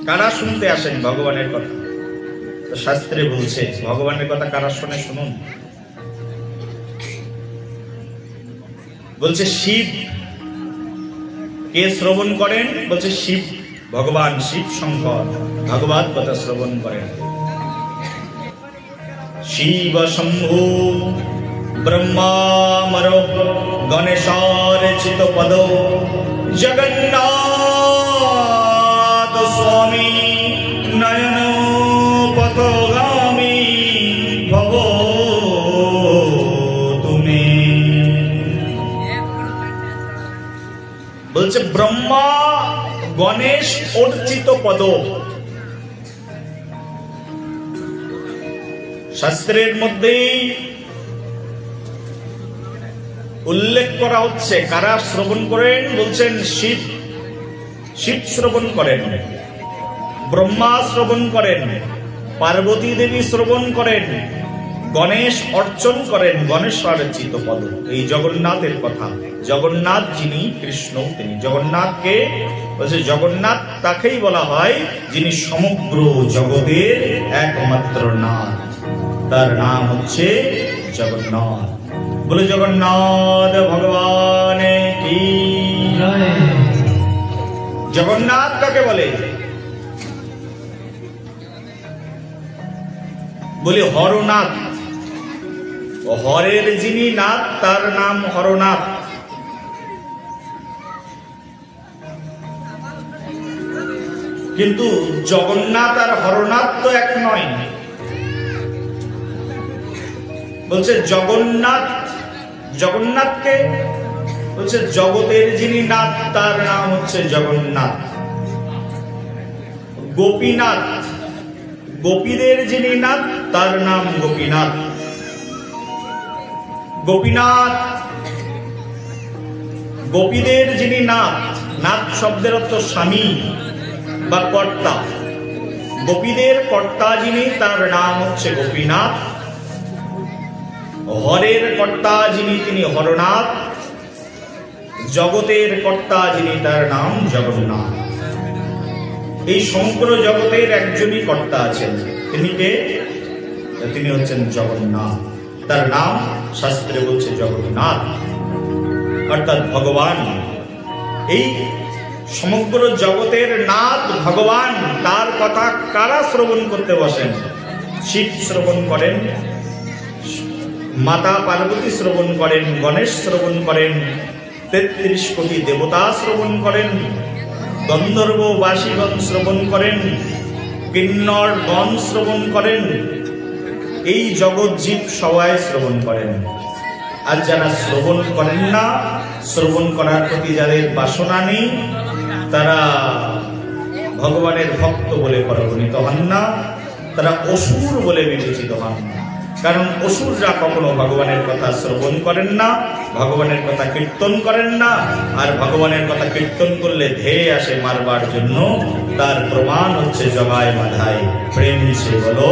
কারা শুনতে আসেন ভগবানের কথা? তো শাস্ত্রে বলছে ভগবানের কথা কারা শোনে শুনুন। বলছে শিব কে শ্রবণ করেন? বলছে শিব, ভগবান শিব শঙ্কর ভগবত কথা শ্রবণ করেন। শিব শম্ভু ব্রহ্মামর গণেশর চিত পদ জগন্নাথ স্বামী নয়ন পথগামী ভব তুমি। বলছে ব্রহ্মা গণেশ অর্চিত পদ। শাস্ত্রের মধ্যে উল্লেখ করা হচ্ছে কারা শ্রবণ করেন। বলছেন শিব, শিব শ্রবণ করেন, ব্রহ্মা শ্রবণ করেন, পার্বতী দেবী শ্রবণ করেন, গণেশ অর্চন করেন, গণেশ্বর চিত পদ। এই জগন্নাথের কথা। জগন্নাথ যিনি কৃষ্ণ তিনি। জগন্নাথকে বলছে জগন্নাথ তাকেই বলা হয় যিনি সমগ্র জগতের একমাত্র নাথ। তার নাম হচ্ছে জগন্নাথ। বলে জগন্নাথ ভগবান কি জয়। জগন্নাথ কাকে বলে? বলি হরনাথ। হরের যিনি নাথ তার নাম হরনাথ। কিন্তু জগন্নাথ আর হরনাথ তো এক নয়। বলছে জগন্নাথ, জগন্নাথকে বলছে জগতের যিনি নাথ তার নাম হচ্ছে জগন্নাথ। গোপীনাথ, গোপীদের যিনি নাথ তার নাম গোপীনাথ। গোপীনাথ গোপীদের যিনি নাথ, নাথ শব্দের অর্থ স্বামী বা কর্তা। গোপীদের কর্তা যিনি তার নাম হচ্ছে গোপীনাথ। হরের কর্তা যিনি তিনি হরনাথ। জগতের কর্তা যিনি তার নাম জগন্নাথ। এই সমগ্র জগতের একজনই কর্তা আছেন, তিনি কে? তিনি হচ্ছেন জগন্নাথ। তার নাম শাস্ত্রে বলছে জগন্নাথ, অর্থাৎ ভগবান। এই সমগ্র জগতের নাথ ভগবান, তার কথা কারা শ্রবণ করতে বসেন? শিব শ্রবণ করেন, মাতা পার্বতী শ্রবণ করেন, গণেশ শ্রবণ করেন, ৩৩ কোটি দেবতা শ্রবণ করেন, গন্ধর্ব বাসীগণ শ্রবণ করেন, কিন্নর গণ শ্রবণ করেন। এই জগৎ জীব সবাই শ্রবণ করেন। আর যারা শ্রবণ করেন না, শ্রবণ করার প্রতি যাদের বাসনা নেই, তারা ভগবানের ভক্ত বলে পরিগণিত হন না, তারা অসুর বলে বিবেচিত হন না। কারণ অসুররা কখনো ভগবানের কথা শ্রবণ করেন না, ভগবানের কথা কীর্তন করেন না। আর ভগবানের কথা কীর্তন করলে ধেয়ে আসে মারবার জন্য। তার প্রমাণ হচ্ছে জগায় মাধায় প্রেম সে বলো।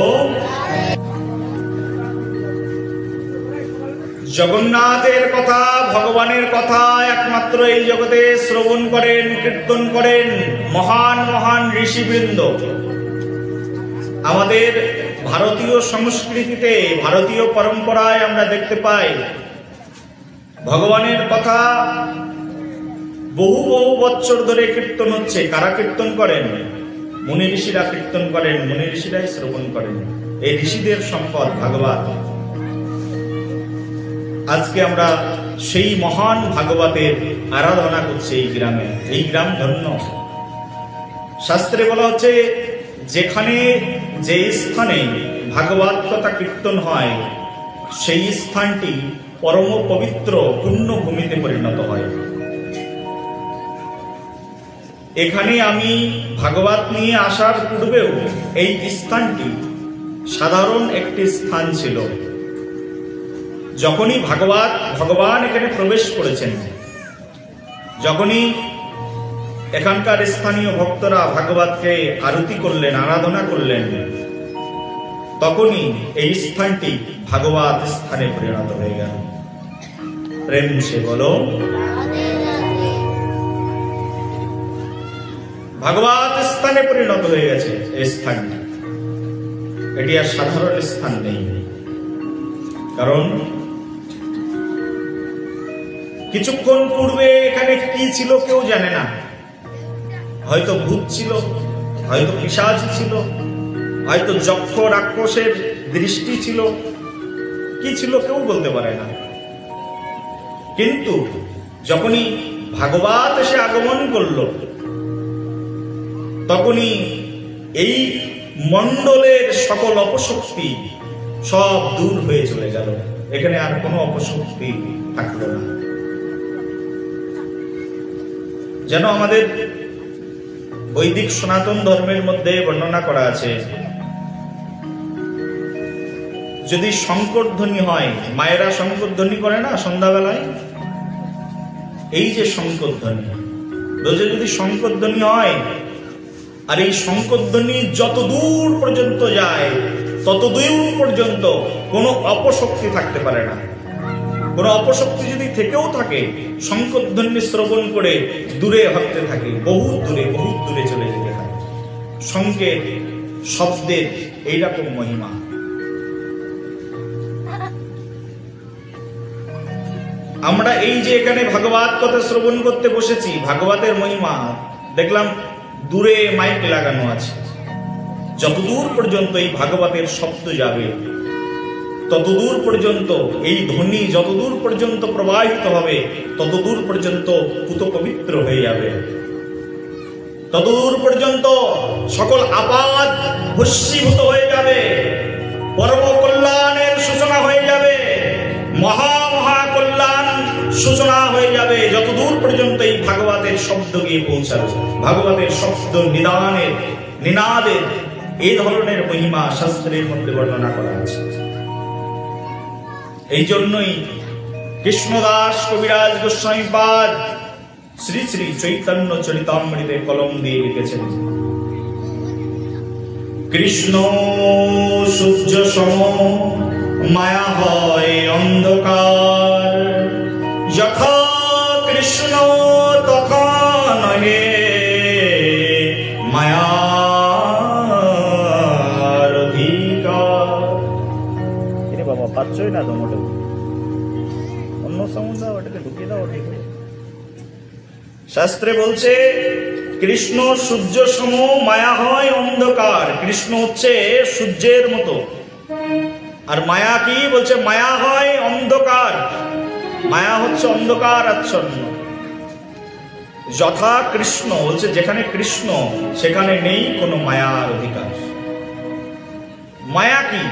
জগন্নাথের কথা, ভগবানের কথা একমাত্র এই জগতে শ্রবণ করেন, কীর্তন করেন মহান মহান ঋষিবৃন্দ। আমাদের ভারতীয় সংস্কৃতিতে, ভারতীয় পরম্পরায় আমরা দেখতে পাই ভগবানের কথা বহু বহু বছর ধরে কীর্তন হচ্ছে। কারা কীর্তন করেন? মুনি ঋষিরা কীর্তন করেন, মুনি ঋষিরাই শ্রবণ করেন। এই ঋষিদের সম্পদ ভাগবত। আজকে আমরা সেই মহান ভাগবতের আরাধনা করছি এই গ্রামে। এই গ্রাম ধন্য। শাস্ত্রে বলা হচ্ছে যেখানে যে স্থানে ভাগবত কথা কীর্তন হয় সেই স্থানটি পরম পবিত্র পুণ্য ভূমিতে পরিণত হয়। এখানে আমি ভাগবত নিয়ে আসার পূর্বেও এই স্থানটি সাধারণ একটি স্থান ছিল। যখনই ভগবান এখানে প্রবেশ করেছেন, যখনই এখানকার স্থানীয় ভক্তরা ভাগবতকে আরতি করলেন, আরাধনা করলেন, তখনই এই স্থানটি ভাগবত স্থানে পরিণত হয়ে গেল। প্রেম সে বলো। ভাগবত স্থানে পরিণত হয়ে গেছে এই স্থানটা। এটি আর সাধারণ স্থান নেই, কারণ কিছুক্ষণ পূর্বে এখানে কি ছিল কেউ জানে না। হয়তো ভূত ছিল, হয়তো পিশাচ ছিল, হয়তো যক্ষ রাক্ষসের দৃষ্টি ছিল, কি ছিল কেউ বলতে পারে না। কিন্তু যখনই ভাগবত এসে আগমন করল, তখনই এই মণ্ডলের সকল অপশক্তি সব দূর হয়ে চলে গেল। এখানে আর কোনো অপশক্তি থাকলো না। যেন আমাদের বৈদিক সনাতন ধর্মের মধ্যে বর্ণনা করা আছে, যদি শঙ্করধ্বনি হয়, মায়েরা শঙ্করধ্বনি করে না সন্ধ্যাবেলায়, এই যে শঙ্করধ্বনি, রোজে যদি শঙ্করধ্বনি হয়, আর এই শঙ্করধ্বনি যত দূর পর্যন্ত যায় তত দূর পর্যন্ত কোনো অপশক্তি থাকতে পারে না। কোনো অপশক্তি যদি থেকেও থাকে, শঙ্করধ্বনি শ্রবণ করে দূরে হতে থাকে, বহুত দূরে চলে যেতে থাকে। শঙ্কের শব্দের এইরকম মহিমা। আমরা এই যে এখানে ভাগবত কথা শ্রবণ করতে বসেছি, ভাগবতের মহিমা দেখলাম দূরে মাইক লাগানো আছে। যতদূর পর্যন্ত এই ভাগবতের শব্দ যাবে, ততদূর পর্যন্ত এই ধ্বনি যতদূর পর্যন্ত প্রবাহিত হবে, ততদূর পর্যন্ত পুত পবিত্র হয়ে যাবে, ততদূর পর্যন্ত সকল আপাত ভস্মীভূত হয়ে যাবে, পরম কল্যাণের সূচনা হয়ে যাবে, মহা কল্যাণ সূচনা হয়ে যাবে, যতদূর পর্যন্ত এই ভাগবতের শব্দ গিয়ে পৌঁছাবে। ভাগবতের শব্দ নিনাদের এই ধরনের মহিমা শাস্ত্রের মধ্যে বর্ণনা করা আছে। এই জন্যই কৃষ্ণদাস কবিরাজ গোস্বামীপাদ শ্রী শ্রী চৈতন্য চরিতামৃতে কলম দিয়ে লিখেছেন, কৃষ্ণ সূর্য সম মায়া হয় অন্ধকার, যথা কৃষ্ণ তথা নহে মায়ার অধিকার। বাবা পাচ্ছই না তো মোটে, অন্য সমস্যা ওটাকে ঢুকিয়ে দাও। ঠিক শাস্ত্রে বলছে কৃষ্ণ সূর্য সম মায়া হয় অন্ধকার। কৃষ্ণ হচ্ছে সূর্যের মতো, আর মায়া কি বলছে? মায়া হয় অন্ধকার। মায়া হচ্ছে অন্ধকার আচ্ছন্ন। যথা কৃষ্ণ বলছে যেখানে কৃষ্ণ সেখানে নেই কোনো মায়ার অধিকার। মায়া কি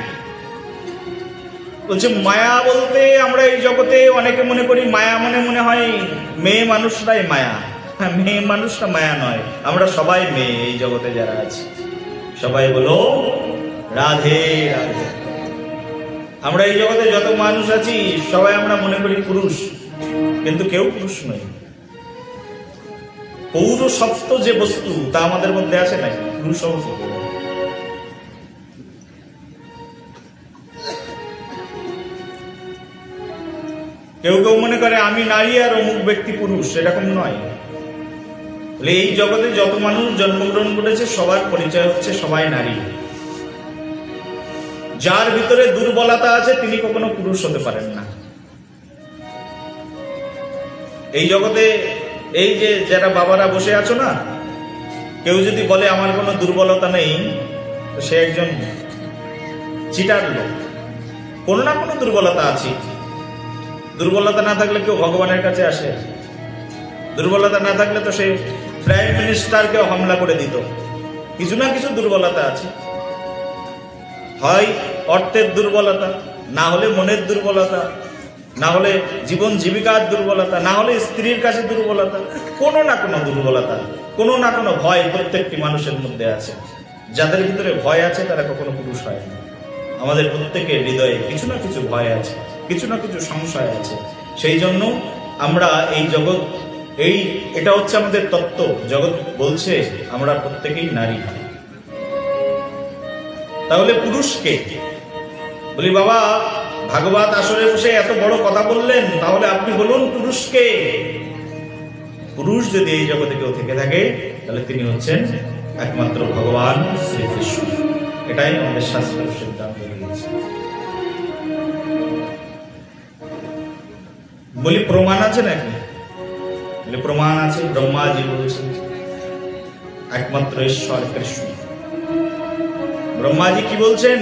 বলছে? মায়া বলতে আমরা এই জগতে অনেকে মনে করি মায়া মনে হয় মেয়ে মানুষরাই মায়া। মেয়ে মানুষরা মায়া নয়, আমরা সবাই মেয়ে। এই জগতে যারা আছে সবাই বলো রাধে রাধে। আমরা এই জগতে যত মানুষ আছি সবাই আমরা মনে করি পুরুষ, কিন্তু কেউ পুরুষ নয়। পৌরসত্ব যে বস্তু তা আমাদের মধ্যে আছে নাকি? পুরুষ অবস্থা কেউ কেউ মনে করে আমি নারী আর অমুক ব্যক্তি পুরুষ, এরকম নয়। এই জগতে যত মানুষ জন্মগ্রহণ করেছে সবার পরিচয় হচ্ছে সবাই নারী। যার ভিতরে দুর্বলতা আছে তিনি কখনো পুরুষ হতে পারেন না। এই জগতে এই যে যারা বাবারা বসে আছো না, কেউ যদি বলে আমার কোনো দুর্বলতা নেই, তো সে একজন চিটার লোক। কোনো না কোনো দুর্বলতা আছে। দুর্বলতা না থাকলে কেউ ভগবানের কাছে আসে? দুর্বলতা না থাকলে তো সে প্রাইম মিনিস্টারকে হামলা করে দিত। কিছু না কিছু দুর্বলতা আছে, হয় অর্থের দুর্বলতা, না হলে মনের দুর্বলতা, না হলে জীবন জীবিকার দুর্বলতা, না হলে স্ত্রীর কাছে দুর্বলতা। কোনো না কোনো দুর্বলতা, কোনো না কোনো ভয় প্রত্যেকটি মানুষের মধ্যে আছে। যাদের ভিতরে ভয় আছে তারা কখনো পুরুষ হয় না। আমাদের প্রত্যেকের হৃদয়ে কিছু না কিছু ভয় আছে, কিছু না কিছু সংশয় আছে। সেই জন্য আমরা এই জগৎ, এটা হচ্ছে আমাদের তত্ত্ব। জগৎ বলছে আমরা প্রত্যেকেই নারী। তাহলে পুরুষকে বলি, বাবা ভাগবত আসরে বসে এত বড় কথা বললেন, তাহলে আপনি বলুন পুরুষকে। পুরুষ যদি এই জগতে কেউ থেকে থাকে তাহলে তিনি হচ্ছেন একমাত্র ভগবান শ্রীকৃষ্ণ। এটাই আমাদের শাস্ত্রের সিদ্ধান্ত রয়েছে। বলি প্রমাণ আছে নাকি? বলে প্রমাণ আছে। ব্রহ্মাজি বলছেন একমাত্র ঈশ্বর কৃষ্ণ। ব্রহ্মাজি কি বলছেন?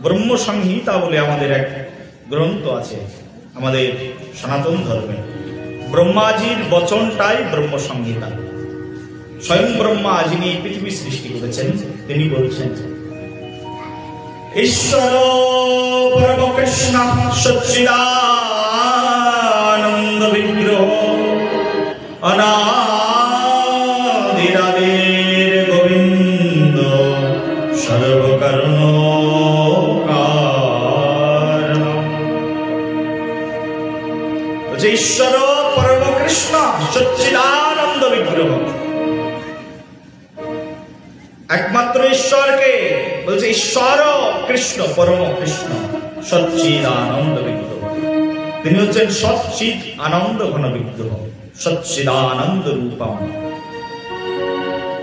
ব্রহ্ম সংহিতা বলে আমাদের এক গ্রন্থ আছে আমাদের সনাতন ধর্মে। ব্রহ্মাজির বচনটাই ব্রহ্ম সংহিতা। স্বয়ং ব্রহ্মা যিনি এই পৃথিবী সৃষ্টি করেছেন তিনি বলছেন, ঈশ্বর পরম কৃষ্ণ সচ্চিদানন্দ বিগ্রহ অনাদিরাদির গোবিন্দ সর্বকারণ কারণ। ঈশ্বর পরম কৃষ্ণ সচ্চিদানন্দ বিগ্রহ, একমাত্র ঈশ্বরকে বলছে ঈশ্বর কৃষ্ণ, পরম কৃষ্ণ সচ্চিদানন্দ বিগ্রহ। তিনি হচ্ছেন সচ্চিদ আনন্দ ঘন বিগ্রহ, সচ্চিদানন্দ রূপম।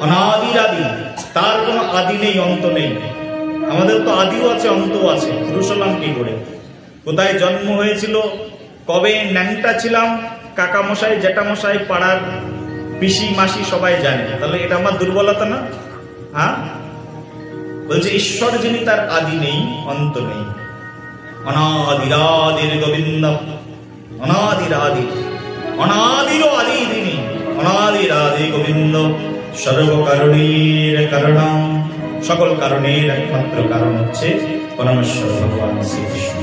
অনাদিরাদি, তার কোনো আদি নেই, অন্ত নেই। আমাদের তো আদিও আছে, অন্তও আছে। পুরুষ হলাম কি করে? কোথায় জন্ম হয়েছিল, কবে ন্যাংটা ছিলাম, কাকা মশাই জেঠা মশাই পাড়ার পিসি মাসি সবাই জানে। তাহলে এটা আমার দুর্বলতা না? হ্যাঁ, বলছে ঈশ্বর যিনি তার আদি নেই, অন্ত নেই। অনাদিরাদির গোবিন্দ, অনাদিরাদি, অনাদিরও আদি তিনি, অনাদিরাদি গোবিন্দ সর্বকারণের কারণম। সকল কারণের একমাত্র কারণ হচ্ছে পরমেশ্বর ভগবান শ্রীকৃষ্ণ।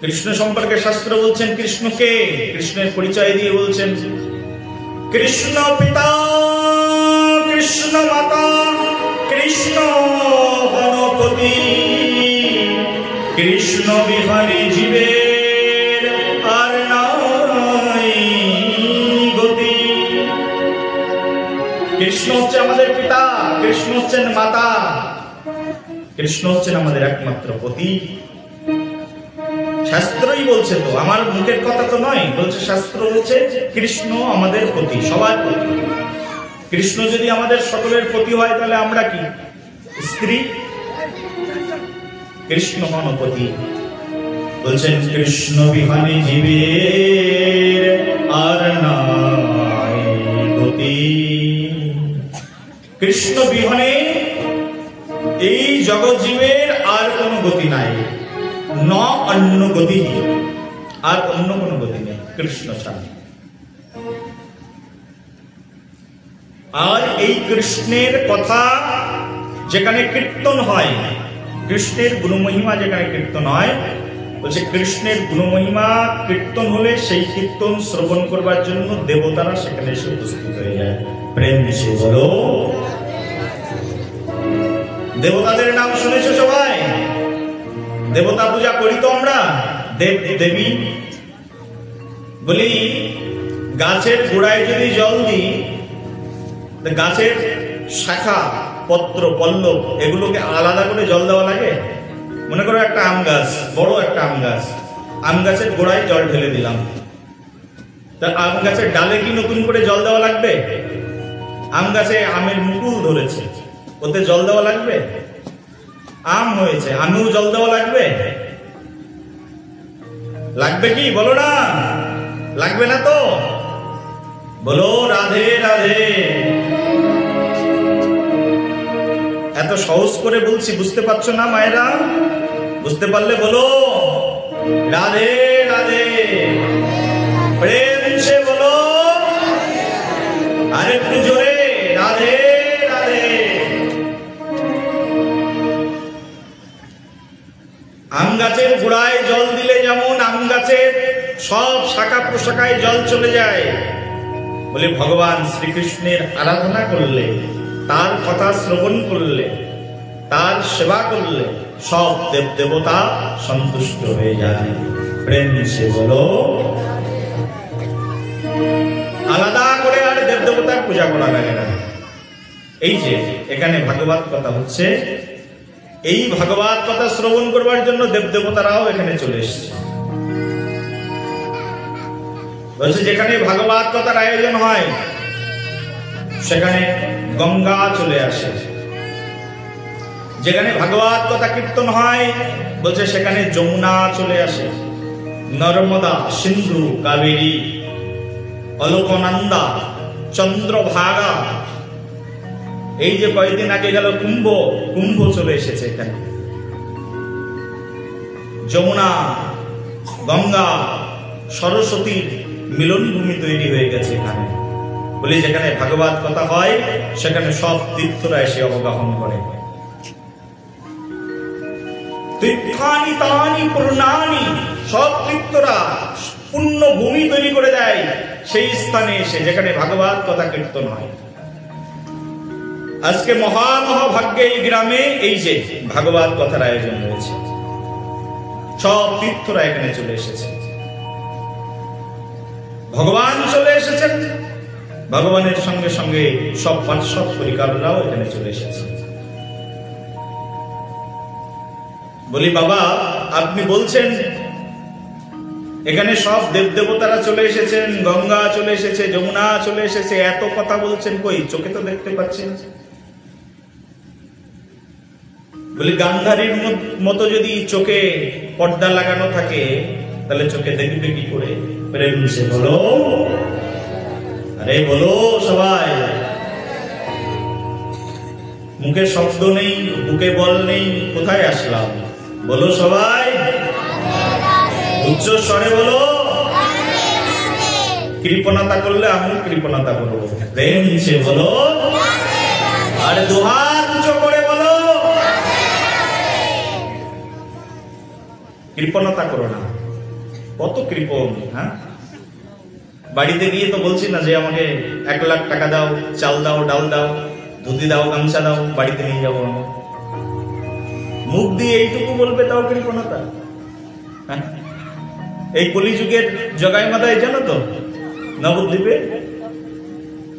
কৃষ্ণ সম্পর্কে শাস্ত্র বলছেন কৃষ্ণকে, কৃষ্ণের পরিচয় দিয়ে বলছেন কৃষ্ণ পিতা, কৃষ্ণ মাতা, কৃষ্ণ গণপতি, কৃষ্ণ বিহারী জীবের আর নাই গতি। কৃষ্ণ হচ্ছে আমাদের পিতা, কৃষ্ণ হচ্ছেন মাতা, কৃষ্ণ হচ্ছেন আমাদের একমাত্র পতি। শাস্ত্রই বলছে, তো আমার মুখের কথা তো নয়, বলছে শাস্ত্র বলছে কৃষ্ণ আমাদের পতি, সবার পতি। কৃষ্ণ যদি আমাদের সকলের পতি হয় তাহলে আমরা কি স্ত্রী? কৃষ্ণ গণপতি বলছেন কৃষ্ণ বিহারী জীবের আর নাই গতি। কৃষ্ণ বিহনে এই জগৎ জীবের আর কোনো গতি নাই, ন অন্য গতি, আর অন্য কোনো গতি নেই কৃষ্ণ ছাড়া। আর এই কৃষ্ণের কথা যেখানে কীর্তন হয়, কৃষ্ণের গুণমহিমা যেখানে কীর্তন হয়, বলছে কৃষ্ণের গুণমহিমা কীর্তন হলে সেই কীর্তন শ্রবণ করবার জন্য দেবতারা সেখানে এসে উপস্থিত হয়ে যায়। প্রেম সে বলো। দেবতাদের নাম শুনেছো সবাই? দেবতা পূজা করি তো আমরা, দেব দেবী। বলি গাছের গোড়ায় যদি জল দিই, গাছের শাখা পত্র পল্লব এগুলোকে আলাদা করে জল দেওয়া লাগে? মনে করো একটা আম গাছ, বড় একটা আম গাছ, আম গাছের গোড়ায় জল ঢেলে দিলাম, তা আম গাছের ডালে কি নতুন করে জল দেওয়া লাগবে? আম গাছে আমের মুকুল ধরেছে, ওতে জল দেওয়া লাগবে? আম হয়েছে, আমেও জল দেওয়া লাগবে? লাগবে কি বলো না? লাগবে না তো? বলো রাধে রাধে। এত সহজ করে বলছি, বুঝতে পারছো না মায়েরা? বুঝতে পারলে বলো রাধে রাধে। প্রেম সে বলো আর একটু জোরে রাধে রাধে। আম গাছের গোড়ায় জল দিলে যেমন আম গাছের সব শাখা প্রশাখায় জল চলে যায়, বলে ভগবান শ্রীকৃষ্ণের আরাধনা করলে, তার কথা শ্রবণ করলে, তার সেবা করলে সব দেব দেবতা সন্তুষ্ট হয়ে যায়। প্রেম সে বলো। আলাদা করে আর দেব দেবতার পূজা করা লাগে না। এই যে এখানে ভাগবত কথা হচ্ছে, এই ভাগবত কথা শ্রবণ করবার জন্য দেব দেবতারাও এখানে চলে এসছে। বলছে যেখানে ভাগবত কথার আয়োজন হয় সেখানে গঙ্গা চলে আসে, যেখানে ভাগবত কথা কীর্তন হয় বলছে সেখানে যমুনা চলে আসে, নর্মদা, সিন্ধু, কাবেরী, অলকনন্দা, চন্দ্রভাগা, এই যে কয়েকদিন আগে গেল কুম্ভ চলে এসেছে এখানে। যমুনা, গঙ্গা, সরস্বতীর মিলন ভূমি তৈরি হয়ে গেছে এখানে। বলি যেখানে ভাগবত কথা হয় সেখানে সব তীর্থরা এসে অবগাহন করে। তীর্থানি তানি পূর্ণানি, সব তীর্থরা পূর্ণ ভূমি তৈরি করে দেয় সেই স্থানে এসে যেখানে ভাগবত কথা কীর্তন হয়। আজকে মহাভাগ্যে এই গ্রামে এই যে ভাগবত কথার আয়োজন হয়েছে, সব তীর্থরা এখানে চলে এসেছে, ভগবান চলে এসেছেন, ভগবানের সঙ্গে সঙ্গে সব পার্শ্বদ পরিকাররাও এখানে চলে এসেছে। বলি বাবা আপনি বলছেন এখানে সব দেবদেবতারা চলে এসেছেন, গঙ্গা চলে এসেছে, যমুনা চলে এসেছে, এত কথা বলছেন, কই চোখে তো দেখতে পাচ্ছেন। বলি গান্ধারীর মতো যদি চোখে পর্দা লাগানো থাকে তাহলে চোখে দেখবে কি করে? প্রেম সে বলো, আরে বলো সবাই, মুখে শব্দ নেই, বুকে বল নেই, কোথায় আসলাম? বলো সবাই, উচ্চ স্বরে বলো। কৃপণতা করলে আমি কৃপণতা করবো। প্রেম সে বলো, আরে দুহাত উঁচু করে বলো, কৃপণতা করো না। কত কৃপণ! হ্যাঁ, বাড়িতে গিয়ে তো বলছি না যে আমাকে 1 লাখ টাকা দাও, চাল দাও, ডাল দাও, ধুতি দাও, গামছা দাও, বাড়িতে নিয়ে যাবো। মুখ দিয়ে এইটুকু বলবে তাও কৃপণতা? হ্যাঁ, এই কলিযুগের জগাই মাদায় জানো তো, নবদ্বীপে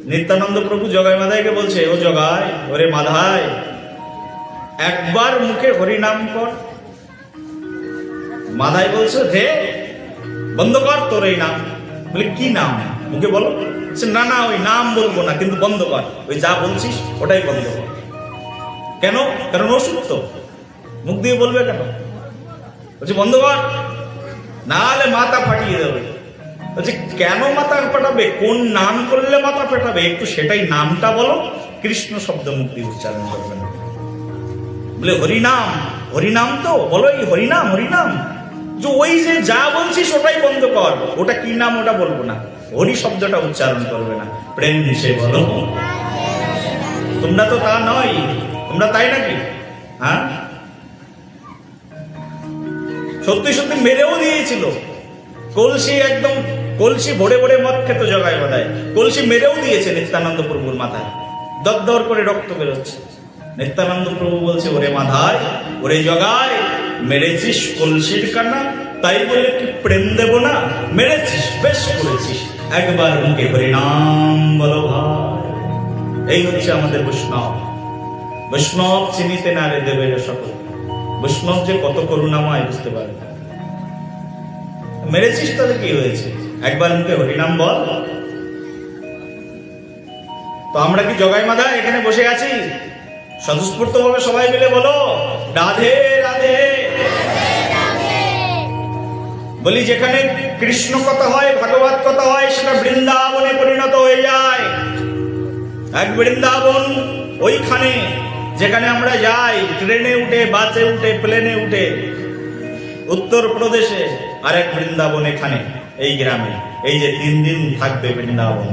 নিত্যানন্দ প্রভু জগাই মাদাইকে বলছে, ও জগাই, ওরে মাধায়, একবার মুখে হরিনাম কর। মাধাই বলছে, হে বন্ধ কর তোর এই নাম। বলে কি নাম? মুখে বলো। না না, ওই নাম বলবো না, কিন্তু বন্ধ কর, ওই যা বলছিস ওটাই বন্ধ কর। কেন? কারণ ওষুধ তো, মুখ দিয়ে বলবে কেন? বলছে বন্ধ কর, না হলে মাথা ফাটিয়ে দেবে। বলছে কেন মাথা ফাটাবে? কোন নাম করলে মাথা ফাটাবে? একটু সেটাই নামটা বলো। কৃষ্ণ শব্দ মুখ দিয়ে উচ্চারণ করবে না। বলে হরিনাম, হরিনাম তো বলো, এই হরিনাম, হরিনাম। যে ওই যে যা বলছিস ওটাই বন্ধ কর, ওটা কি নাম ওটা বলবো না, হরি শব্দটা উচ্চারণ করবে না। প্রেম সে বলো। তোমরা তো তা নয়, তোমরা তাই নাকি? হ্যাঁ, সত্যি সত্যি মেরেও দিয়েছিল। কলসি, একদম কলসি ভরে ভরে মদ খেত জগাই মাদায়, কলসি মেরেও দিয়েছে নিত্যানন্দ প্রভুর মাথায়, দরদর করে রক্ত বেরোচ্ছে। নিত্যানন্দ প্রভু বলছে, ওরে মাধায়, ওরে জগাই, মেরেছিস কলসির কানা, তাই বলে কি প্রেম দেব না? মেরেছিস, বেশ করেছিস, একবার মুখে হরিনাম বলো ভাই। এই হচ্ছে আমাদের বৈষ্ণব। বৈষ্ণব চিনিতে না রে দেবের সকল। বৈষ্ণব যে কত করুণাময় বুঝতে পারবে। মেরেছিস তাহলে কি হয়েছে? একবার মুখে হরিনাম বল। তো আমরা কি জগাই মাধা এখানে বসে আছি? স্বতঃস্ফূর্ত ভাবে সবাই মিলে বলো রাধে রাধে। বলি যেখানে কৃষ্ণ কথা হয়, ভাগবত কথা হয়, সেটা বৃন্দাবনে পরিণত হয়ে যায়। এক বৃন্দাবন ওইখানে যেখানে আমরা যাই ট্রেনে উঠে, বাসে উঠে, প্লেনে উঠে উত্তরপ্রদেশে, আরেক বৃন্দাবন এখানে এই গ্রামে। এই যে 3 দিন থাকবে বৃন্দাবন।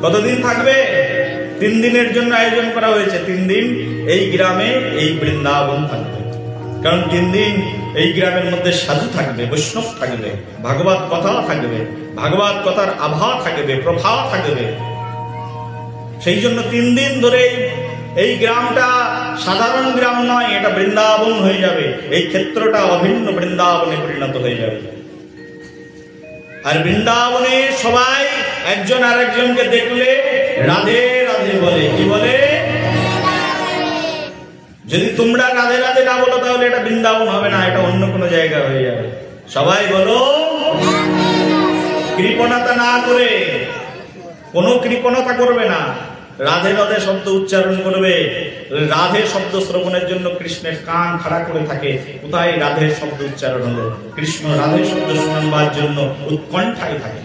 কতদিন থাকবে? 3 দিনের জন্য আয়োজন করা হয়েছে। 3 দিন এই গ্রামে এই বৃন্দাবন থাকবে। কারণ 3 দিন এই গ্রামের মধ্যে সাধু থাকবে, বৈষ্ণব থাকবে, ভাগবত কথা থাকবে, ভাগবত কথার আভা থাকবে, প্রভাব থাকবে। সেই জন্য 3 দিন ধরে এই গ্রামটা সাধারণ গ্রাম নয়, এটা বৃন্দাবন হয়ে যাবে। এই ক্ষেত্রটা অভিন্ন বৃন্দাবনে পরিণত হয়ে যাবে। আর বৃন্দাবনে সবাই একজন আর একজনকে দেখলে রাধে রাধে বলে। কি বলে? যদি তোমরা রাধে রাধে না বলো তাহলে এটা বৃন্দাবন হবে না, এটা অন্য কোনো জায়গা হয়ে যাবে। সবাই বলো কৃপণতা না করে, কোনো কৃপণতা করবে না, রাধে রাধে শব্দ উচ্চারণ করবে। রাধে শব্দ শ্রবণের জন্য কৃষ্ণের কান খাড়া করে থাকে, কোথায় রাধের শব্দ উচ্চারণ হলো, কৃষ্ণ রাধে শব্দ শুনবার জন্য উৎকণ্ঠায় থাকে।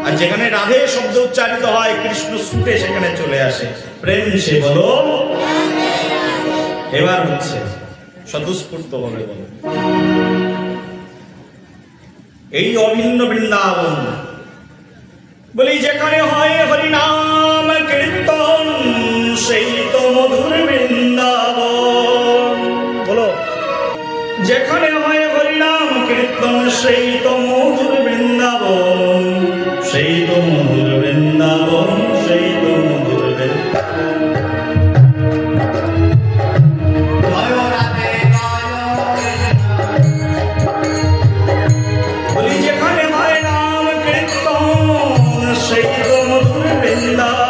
আর যেখানে রাধে শব্দ উচ্চারিত হয় কৃষ্ণ ছুটে সেখানে চলে আসে। প্রেম সে বলো, এবার হচ্ছে স্বতঃস্ফূর্ত ভাবে বলো। এই অভিন্ন বৃন্দাবন বলি, যেখানে হয় হরিনাম কীর্তন সেই তো মধুর বৃন্দাবন। বলো, যেখানে হয় হরিনাম কীর্তন সেই তো মধুর বৃন্দাবন, সেই তো মধুর বৃন্দাবন, সেই তো মধুর বৃন্দাবন। বলি, যেখানে হয় নাম কীর্তন সেই তো মধুর বৃন্দাবন,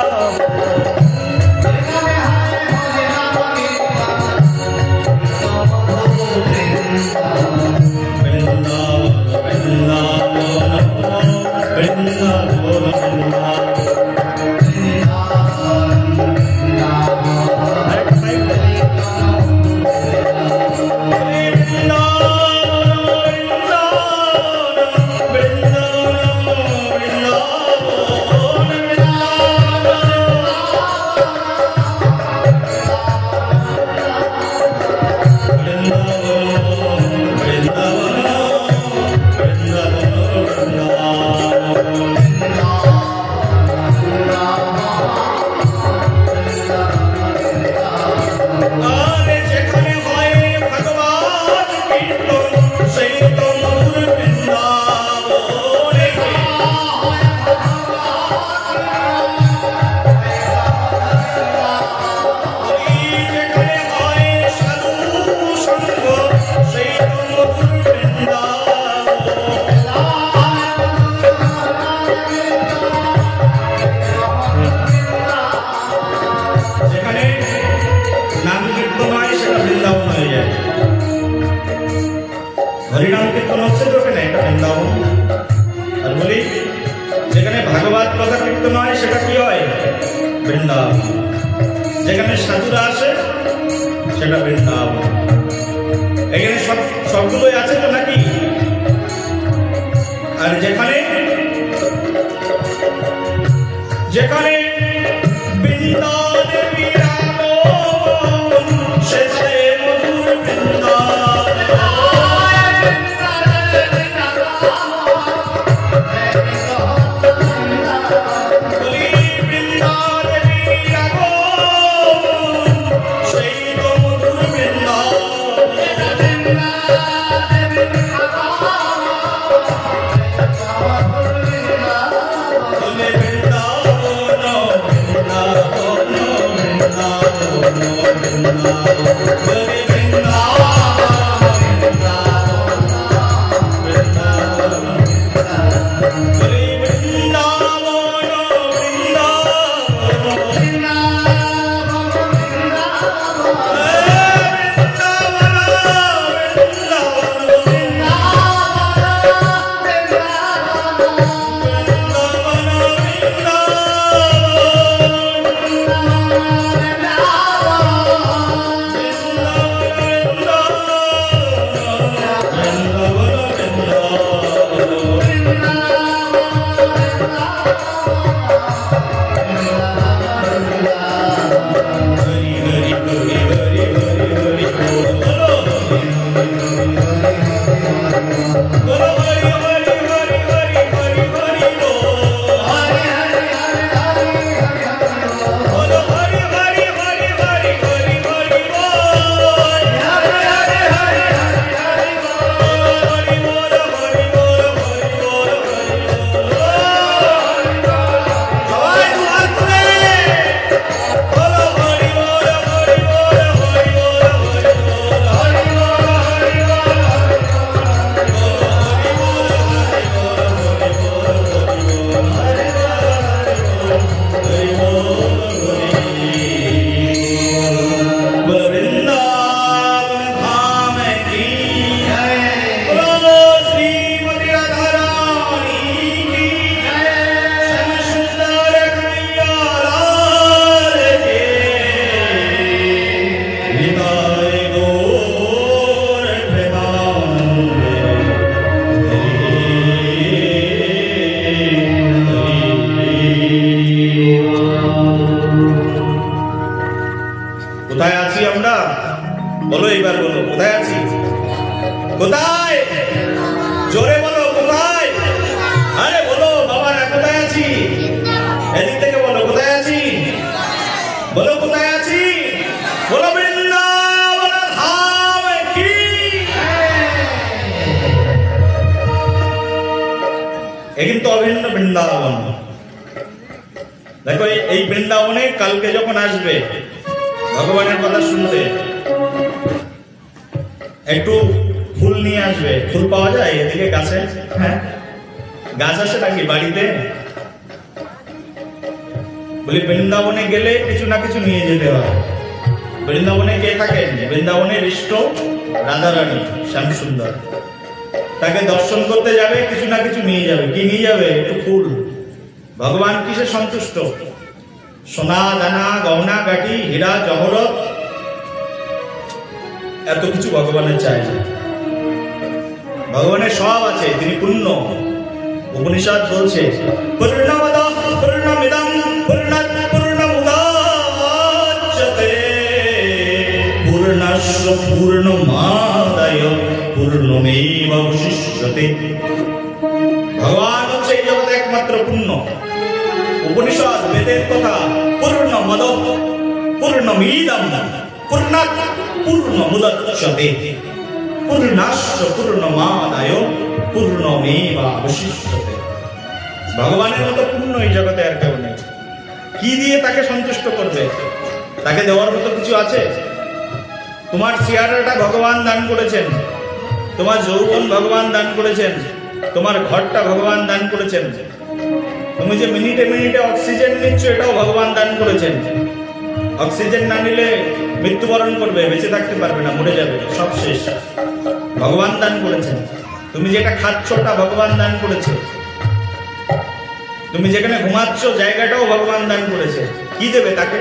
হরিনাম কীর্তন হচ্ছে তো ওখানে, এটা বৃন্দাবন। আর বলি, যেখানে ভাগবত কথা কীর্তন হয় সেটা কি হয়? বৃন্দাবন। যেখানে সাধুরা আসে সেটা বৃন্দাবন। এখানে সবগুলোই আছে তো নাকি? আর যেখানে যেখানে বৃন্দাবনে বিরাজমান সেখানে মধুর বৃন্দাবন। Oh, no. বলো, এইবার বলো, কোথায় আছি? কোথায়? জোরে বলো, কোথায়? আরে বলো বাবারা, কোথায় আছি? এদিক থেকে বলো, কোথায় আছি? বলো, কোথায় আছি? বলো, বৃন্দাবন ধাম কি। এ কিন্তু অভিন্ন বৃন্দাবন। দেখো, এই বৃন্দাবনে কালকে যখন আসবে ভগবানের কথা শুনতে, একটু ফুল নিয়ে আসবে। ফুল পাওয়া যায় এদিকে গাছে? হ্যাঁ, গাছ আছে নাকি বাড়িতে? বলি, বৃন্দাবনে গেলে কিছু না কিছু নিয়ে যেতে হয়। বৃন্দাবনে কে থাকেন? বৃন্দাবনের ইষ্ট রাধারানী শ্যাম সুন্দর। তাকে দর্শন করতে যাবে, কিছু না কিছু নিয়ে যাবে। কি নিয়ে যাবে? একটু ফুল। ভগবান কিসে সন্তুষ্ট? সোনা দানা, গহনা গাটি, হীরা জহরত, এত কিছু ভগবানের চাই না। ভগবানের সব আছে, তিনি পূর্ণ। উপনিষদ বলছে পূর্ণমদঃ পূর্ণমিদং পূর্ণাৎ পূর্ণমুদচ্যতে পূর্ণস্য পূর্ণমাদায় পূর্ণমেবাবশিষ্যতে। ভগবান হচ্ছে এই জগতে একমাত্র পূর্ণ। উপনিষদ বেদের কথা, পূর্ণমদঃ পূর্ণমিদং পূর্ণাৎ পূর্ণমুদচ্যতে পূর্ণস্য পূর্ণমাদায় পূর্ণমেবাবশিষ্যতে। ভগবানের মতো পূর্ণ এই জগতে আর কেউ নেই। কি দিয়ে তাকে সন্তুষ্ট করবে? তাকে দেওয়ার মতো কিছু আছে? তোমার চেহারাটা ভগবান দান করেছেন, তোমার যৌবন ভগবান দান করেছেন, তোমার ঘরটা ভগবান দান করেছেন, তুমি যে মিনিটে মিনিটে অক্সিজেন নিচ্ছ এটাও ভগবান দান করেছেন। অক্সিজেন না নিলে মৃত্যুবরণ করবে, বেঁচে থাকতে পারবে না, মরে যাবে, সব শেষ। ভগবান দান করেছেন। তুমি যেটা খাচ্ছ ওটা ভগবান দান করেছে। তুমি যেখানে ঘুমাচ্ছ জায়গাটাও ভগবান দান করেছে। কি দেবে তাকে?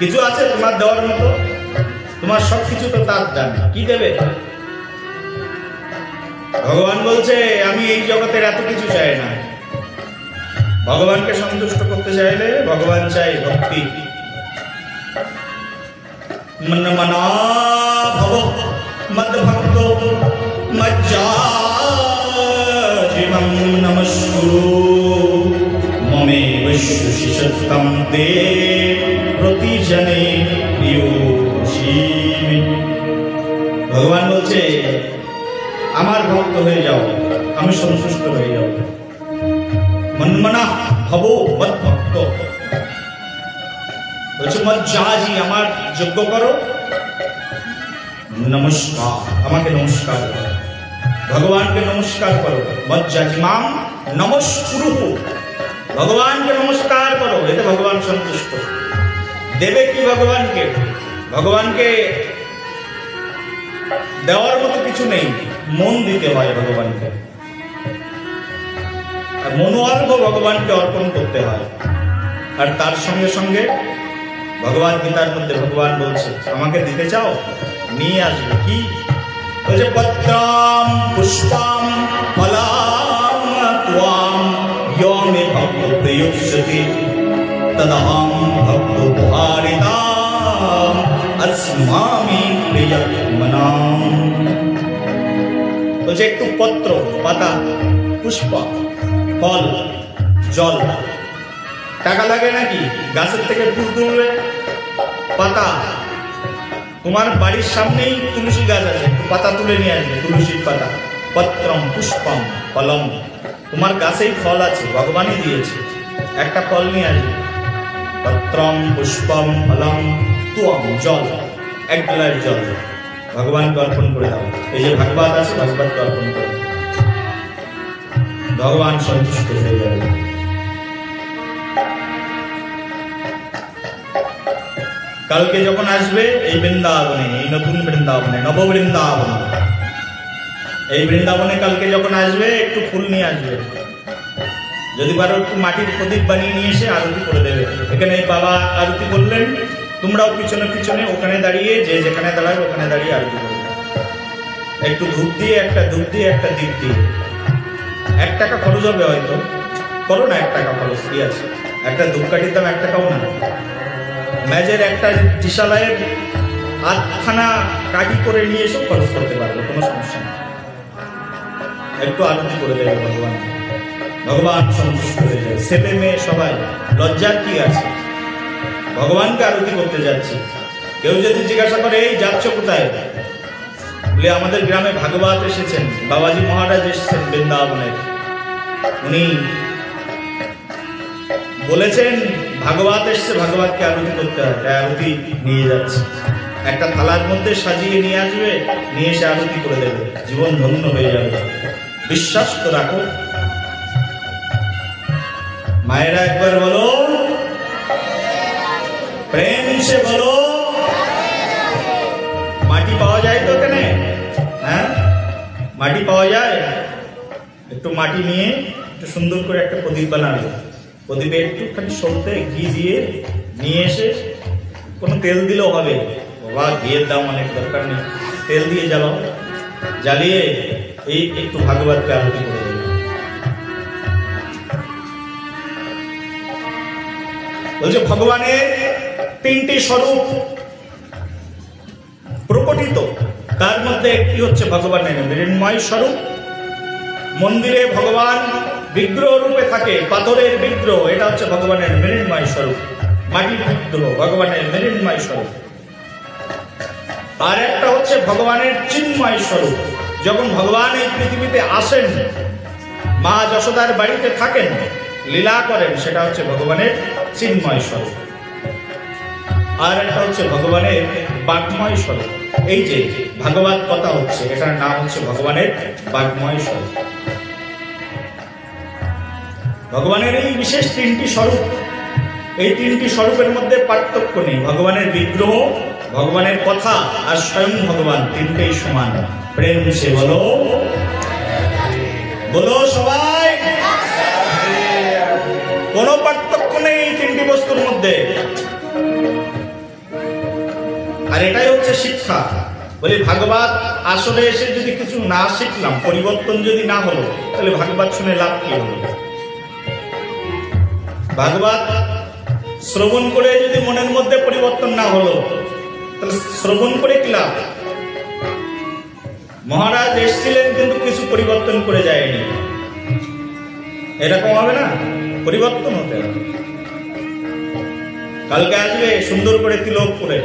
কিছু আছে তোমার দেওয়ার মতো? তোমার সবকিছু তো তার দান, কি দেবে? ভগবান বলছে, আমি এই জগতের এত কিছু চাই না। ভগবানকে সন্তুষ্ট করতে চাইলে ভগবান চাই ভক্তি। মন্মনা ভব মদ্ভক্ত মজ্জাজিমং নমস্কুরু মমেব শুচিসত্তম তে প্রতিজনে প্রিয়োষিমি। ভগবান বলছে, আমার ভক্ত হয়ে যাও, আমি সন্তুষ্ট হয়ে যাও। মন্মনা ভব মদ্ভক্ত বলছে, মজ্জাজি, আমার যজ্ঞ করো, নমস্কার, আমাকে নমস্কার করো, ভগবানকে নমস্কার করো। মজ্জাজি মাম নমস্কুরু, ভগবানকে নমস্কার করো, এতে ভগবান সন্তুষ্ট। দেবে কি ভগবানকে? ভগবানকে দেওয়ার মতো কিছু নেই, মন দিতে হয় ভগবানকে। আর মনোয়ার্ঘ ভগবানকে অর্পণ করতে হয়। আর তার সঙ্গে সঙ্গে ভগবান গীতার মধ্যে ভগবান বলছে, আমাকে দিতে চাও, নিয়ে আসবে। কি বলছে? পত্রম পুষ্পম ফলাম ত্বাম ইয়ো মে ভক্ত প্রিয়স্যতি তদহং ভক্ত ভারিতাম अस्मामि प्रियतमनाम। বলছে, একটু পত্র, পাতা, পুষ্প, ফল, জল, টাকা লাগে নাকি? গাছের থেকে ফুল তুলবে, পাতা, তোমার বাড়ির সামনেই তুলসী গাছ আছে, পাতা তুলে নিয়ে আসবে, তুলসীর পাতা। পত্রম পুষ্পম ফলম, তোমার গাছেই ফল আছে, ভগবানই দিয়েছে, একটা ফল নিয়ে আসবে। পত্রম পুষ্পম ফলম ত্বম, জল, এক গ্লাস জল ভগবানকে অর্পণ করে দাও। এই যে ভাগবত আছে, ভাগবতকে অর্পণ করে ভগবান সন্তুষ্ট হয়ে যাবে। কালকে যখন আসবে এই বৃন্দাবনে, এই নতুন বৃন্দাবনে, নব বৃন্দাবন, এই বৃন্দাবনে কালকে যখন আসবে একটু ফুল নিয়ে আসবে। যদি পারো একটু মাটির প্রদীপ বানিয়ে নিয়ে এসে আরতি করে দেবে। এখানে বাবা আরতি করলেন, তোমরাও পিছনে পিছনে ওখানে দাঁড়িয়ে, যে যেখানে দাঁড়াবে ওখানে দাঁড়িয়ে আরতি করবে। একটু ধূপ দিয়ে, একটা ধূপ দিয়ে, একটা দীপ দিয়ে। 1 টাকা খরচ হবে হয়তো, করো না, 1 টাকা খরচ, কি আছে? একটা ধূপকাঠির দাম 1 টাকাও না। ম্যাজের একটা ত্রিশালায়ের আধখানা কাঠি করে নিয়ে এসেও খরচ করতে পারবে, কোনো সমস্যা নেই। একটু আরতি করে দেবে ভগবান, ভগবান সন্তুষ্ট হয়ে যাবে। ছেলে মেয়ে সবাই, লজ্জার কি আছে? ভগবানকে আরতি করতে যাচ্ছি। কেউ যদি জিজ্ঞাসা করে এই যাচ্ছ কোথায়, বলে আমাদের গ্রামে ভাগবত এসেছেন, বাবাজি মহারাজ এসেছেন বৃন্দাবনের, উনি বলেছেন ভাগবত এসছে, ভাগবতকে আরতি করতে হয়, তাই আরতি নিয়ে যাচ্ছে। একটা থালার মধ্যে সাজিয়ে নিয়ে আসবে, নিয়ে এসে আরতি করে দেবে, জীবন ধন্য হয়ে যাবে। বিশ্বাস তো রাখো। মায়েরা একবার বলো, প্রেম সে বলো। মাটি পাওয়া যায় তো এখানে? হ্যাঁ, মাটি পাওয়া যায়। একটু মাটি নিয়ে একটু সুন্দর করে একটা প্রদীপ বানাবে। প্রদীপে একটুখানি সলতে ঘি দিয়ে নিয়ে এসে, কোনো তেল দিলেও হবে, বাবা ঘিয়ের দাম অনেক, দরকার নেই, তেল দিয়ে জ্বালাও, জ্বালিয়ে এই একটু ভাগবতকে আরতি করে দেবে। বলছে ভগবানের তিনটি স্বরূপ প্রকটিত, তার মধ্যে একটি হচ্ছে ভগবানের মৃন্ময় স্বরূপ। মন্দিরে ভগবান বিগ্রহ রূপে থাকে, পাথরের বিগ্রহ, এটা হচ্ছে ভগবানের মৃন্ময় স্বরূপ। মাটির বিগ্রহ ভগবানের মৃন্ময় স্বরূপ। আর একটা হচ্ছে ভগবানের চিন্ময় স্বরূপ। যখন ভগবান এই পৃথিবীতে আসেন, মা যশোদার বাড়িতে থাকেন, লীলা করেন, সেটা হচ্ছে ভগবানের চিন্ময় স্বরূপ। আর একটা হচ্ছে ভগবানের বাগ্ময় স্বরূপ। এই যে ভাগবত কথা হচ্ছে, এটার নাম হচ্ছে ভগবানের বাগ্ময় স্বরূপ। ভগবানের এই বিশেষ তিনটি স্বরূপ, এই তিনটি স্বরূপের মধ্যে পার্থক্য নেই। ভগবানের বিগ্রহ, ভগবানের কথা আর স্বয়ং ভগবান, তিনটেই সমান। প্রেম সে বলো, বলো সবাই। কোনো পার্থক্য নেই এই তিনটি বস্তুর মধ্যে। আর এটাই হচ্ছে শিক্ষা। বলি ভাগবত আসলে এসে যদি কিছু না শিখলাম, পরিবর্তন যদি না হলো, তাহলে ভাগবত শুনে লাভ কি হলো? ভাগবত শ্রবণ করে যদি মনের মধ্যে পরিবর্তন না হলো, তাহলে শ্রবণ করে কি লাভ? মহারাজ এসেছিলেন কিন্তু কিছু পরিবর্তন করে যায়নি, এরকম হবে না? পরিবর্তন হতে হবে। কালকে আসবে সুন্দর করে তিলক করে,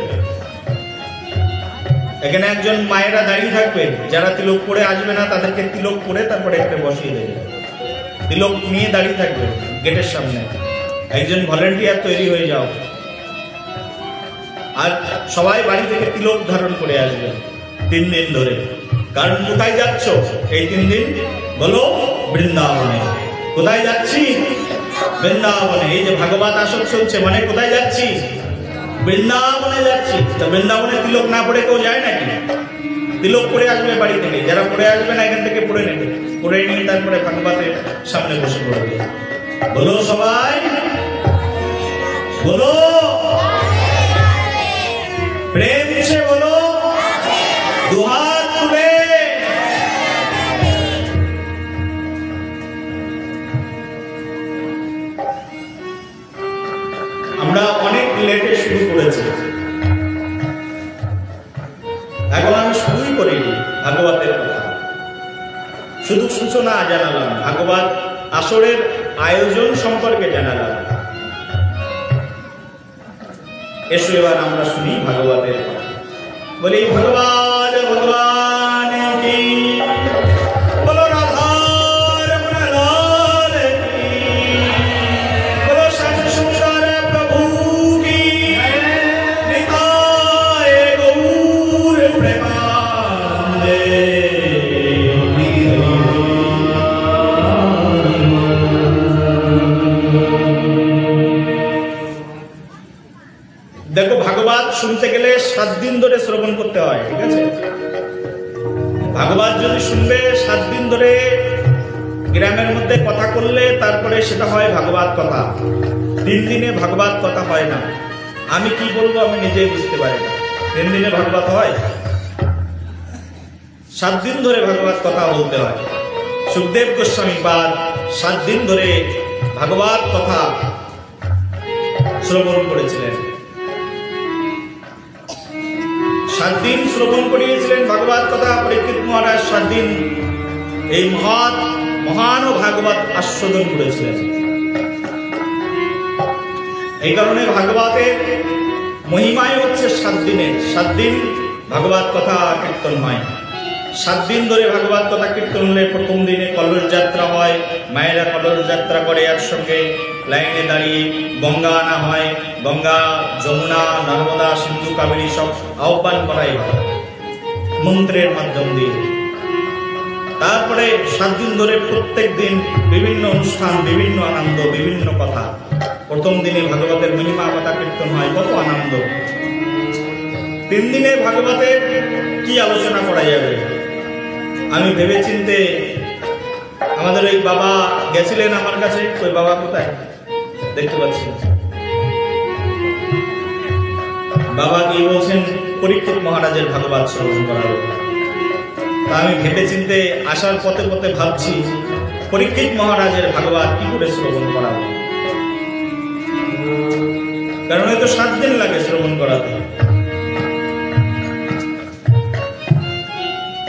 এখানে একজন মায়েরা দাঁড়িয়ে থাকবে, যারা তিলক করে আসবে না তাদেরকে তিলক করে তারপরে এখানে বসিয়ে দেবে। তিলক নিয়ে দাঁড়িয়ে থাকবে গেটের সামনে, একজন ভলেন্টিয়ার তৈরি হয়ে যাও। আর সবাই বাড়ি থেকে তিলক ধারণ করে আসবে 3 দিন ধরে। কারণ কোথায় যাচ্ছ এই 3 দিন? বলো বৃন্দাবনে। কোথায় যাচ্ছি? বৃন্দাবনে। এই যে ভাগবত আসর চলছে, মানে কোথায় যাচ্ছি? বৃন্দাবনে যাচ্ছি। তা বৃন্দাবনে তিলক না পড়ে কেউ যায় নাকি? তিলক পড়ে আসবে বাড়ি থেকে, যারা পড়ে আসবে না এখান থেকে পড়ে নেবে, পড়ে নিয়ে তারপরে ভাগবতের সামনে বসে পড়বে। বলো সবাই, বলো প্রেম সে বলো, দুহাত তুলে। আমরা অনেক লেটে শুরু করেছি, এখন আমি শুরুই করিনি ভাগবতের কথা, শুধু সূচনা জানালাম, ভাগবত আসরের আয়োজন সম্পর্কে জানালাম। এসো এবার আমরা শুনি ভাগবতের কথা। বলি ভগবান ভগবান কি, বলো রাধা রমণ লাল কি, বলো শ্যাম সুন্দর প্রভু কি, নিতাই গৌর প্রেমানন্দে। দেখো ভাগবত শুনতে গেলে 7 দিন ধরে শ্রবণ করতে হয়, ঠিক আছে? ভাগবত যদি শুনবে 7 দিন ধরে গ্রামের মধ্যে কথা করলে তারপরে সেটা হয় ভাগবত কথা। 3 দিনে ভাগবত কথা হয় না। আমি কি বলবো আমি নিজেই বুঝতে পারি না। 3 দিনে ভাগবত হয়? 7 দিন ধরে ভাগবত কথা বলতে হয়। সুখদেব গোস্বামী পাদ 7 দিন ধরে ভাগবত কথা শ্রবণ করেছিলেন। 7 দিন শ্রবণ করিয়েছিলেন ভাগবত কথা পরীক্ষিত মহারাজ। 7 দিন এই মহান ভাগবত আস্বাদন করেছিলেন। এই কারণে ভাগবতের মহিমাই হচ্ছে 7 দিনের। 7 দিন ভাগবত কথা কীর্তন হয়। 7 দিন ধরে ভাগবত কথা কীর্তন হলে প্রথম দিনে কলস যাত্রা হয়। মায়েরা কলস যাত্রা করে একসঙ্গে লাইনে দাঁড়িয়ে গঙ্গা আনা হয়। গঙ্গা, যমুনা, নর্মদা, সিন্ধু, কাবেরী সব আহ্বান করাই হয় মন্ত্রের মাধ্যম দিয়ে। তারপরে 7 দিন ধরে প্রত্যেক দিন বিভিন্ন অনুষ্ঠান, বিভিন্ন আনন্দ, বিভিন্ন কথা। প্রথম দিনে ভাগবতের মহিমা কথা কীর্তন হয়, কত আনন্দ। 3 দিনে ভাগবতের কি আলোচনা করা যাবে? আমি ভেবে চিনতে, আমাদের ওই বাবা গেছিলেন আমার কাছে। ওই বাবা কোথায় দেখতে পাচ্ছি? বাবা কি বলছেন? পরীক্ষিত মহারাজের ভাগবত শ্রবণ করাবো। তা আমি ভেবে চিনতে আসার পথে পথে ভাবছি পরীক্ষিত মহারাজের ভাগবত কি করে শ্রবণ করাবো, কারণ হয়তো 7 দিন লাগে শ্রবণ করাতে।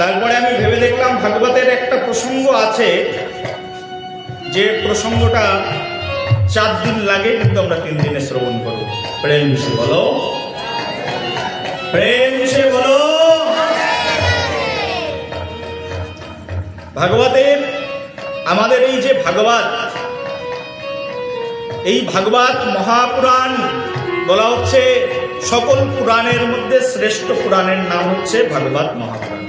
তারপরে আমি ভেবে দেখলাম ভাগবতের একটা প্রসঙ্গ আছে, যে প্রসঙ্গটা 4 দিন লাগে, কিন্তু আমরা 3 দিনে শ্রবণ করব। প্রেম মিশে বলো, প্রেম মিশে বলো। ভাগবতের আমাদের এই যে ভাগবত, এই ভাগবত মহাপুরাণ বলা হচ্ছে। সকল পুরাণের মধ্যে শ্রেষ্ঠ পুরাণের নাম হচ্ছে ভাগবত মহাপুরাণ।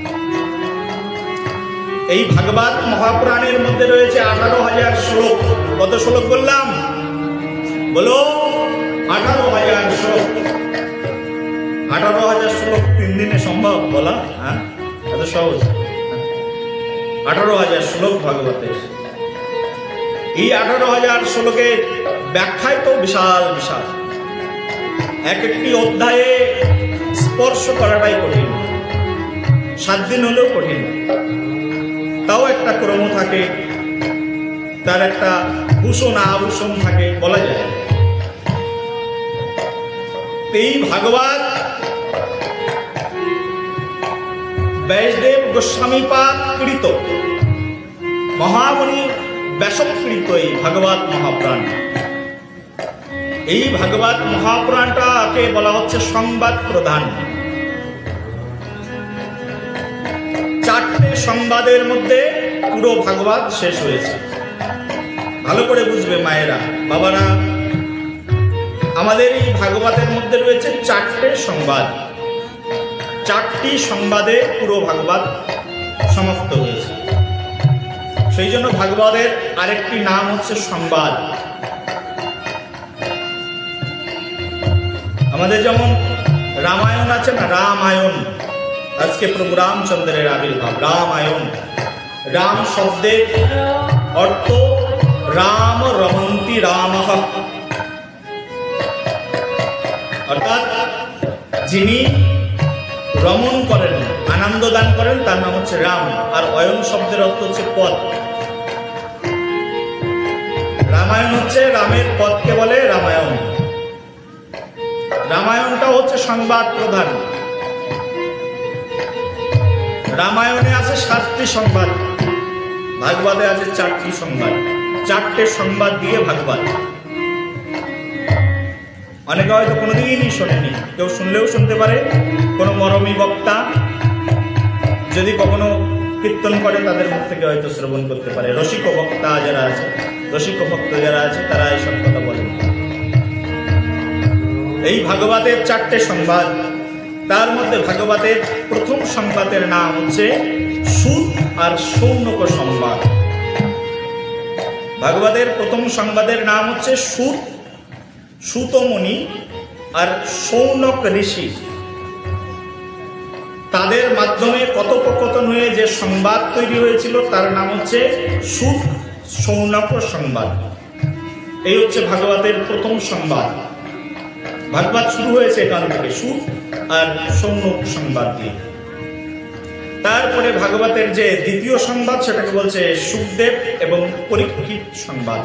এই ভাগবত মহাপুরাণের মধ্যে রয়েছে 18,000 শ্লোক। কত শ্লোক বললাম? বলো, 18,000 শ্লোক। 18,000 শ্লোক 3 দিনে সম্ভব বলা? হ্যাঁ, এত সহজ? 18,000 শ্লোক ভাগবতের। এই 18,000 শ্লোকের ব্যাখ্যায় তো বিশাল বিশাল। এক একটি অধ্যায়ে স্পর্শ করাটাই কঠিন। 7 দিন হলেও কঠিন। তাও একটা ক্রম থাকে, তার একটা ভূষণ আভূষণ থাকে, বলা যায়। এই ভাগবত ব্যাসদেব গোস্বামীপাদ কৃত, মহামুনি ব্যাসকৃত এই ভাগবত মহাপুরাণ। এই ভাগবত মহাপুরাণটাকে বলা হচ্ছে সংবাদ প্রধান। 4টে সংবাদের মধ্যে পুরো ভাগবত শেষ হয়েছে। ভালো করে বুঝবে মায়েরা, বাবারা, আমাদের এই ভাগবতের মধ্যে রয়েছে 4টে সংবাদ। 4টি সংবাদে পুরো ভাগবত সমাপ্ত হয়েছে। সেই জন্য ভাগবতের আরেকটি নাম হচ্ছে সংবাদ। আমাদের যেমন রামায়ণ আছে না, রামায়ণ, আজকে প্রভু রামচন্দ্রের আবির্ভাব, রামায়ণ। রাম শব্দের অর্থ রাম রমন্তি রামঃ, অর্থাৎ যিনি রমণ করেন, আনন্দ দান করেন, তার নাম হচ্ছে রাম। আর অয়ন শব্দের অর্থ হচ্ছে পথ। রামায়ণ হচ্ছে রামের পথকে বলে রামায়ণ। রামায়ণটা হচ্ছে সংবাদ প্রধান। রামায়ণে আছে 7টি সংবাদ, ভাগবতে আছে 4টি সংবাদ। 4টে সংবাদ দিয়ে ভাগবত। অনেকে হয়তো কোনোদিনই শোনেনি, কেউ শুনলেও শুনতে পারে। কোনো মরমী বক্তা যদি কখনো কীর্তন করে, তাদের মুখ থেকে হয়তো শ্রবণ করতে পারে। রসিক বক্তা যারা আছে, রসিক ভক্ত যারা আছে, তারা এইসব কথা বলেন। এই ভাগবতের 4টে সংবাদ। তার মধ্যে ভাগবতের প্রথম সংবাদের নাম হচ্ছে সুত আর সৌনক সংবাদ। ভাগবতের প্রথম সংবাদের নাম হচ্ছে সুত, সুতমুনি আর সৌনক ঋষি। তাদের মাধ্যমে কথোপকথন হয়ে যে সংবাদ তৈরি হয়েছিল তার নাম হচ্ছে সুত সৌনক সংবাদ। এই হচ্ছে ভাগবতের প্রথম সংবাদ। ভাগবত শুরু হয়েছে এখান থেকে সুত আর সৌনক সংবাদ দিয়ে। তারপরে ভাগবতের যে দ্বিতীয় সংবাদ, সেটাকে বলছে সুখদেব এবং পরীক্ষিত সংবাদ।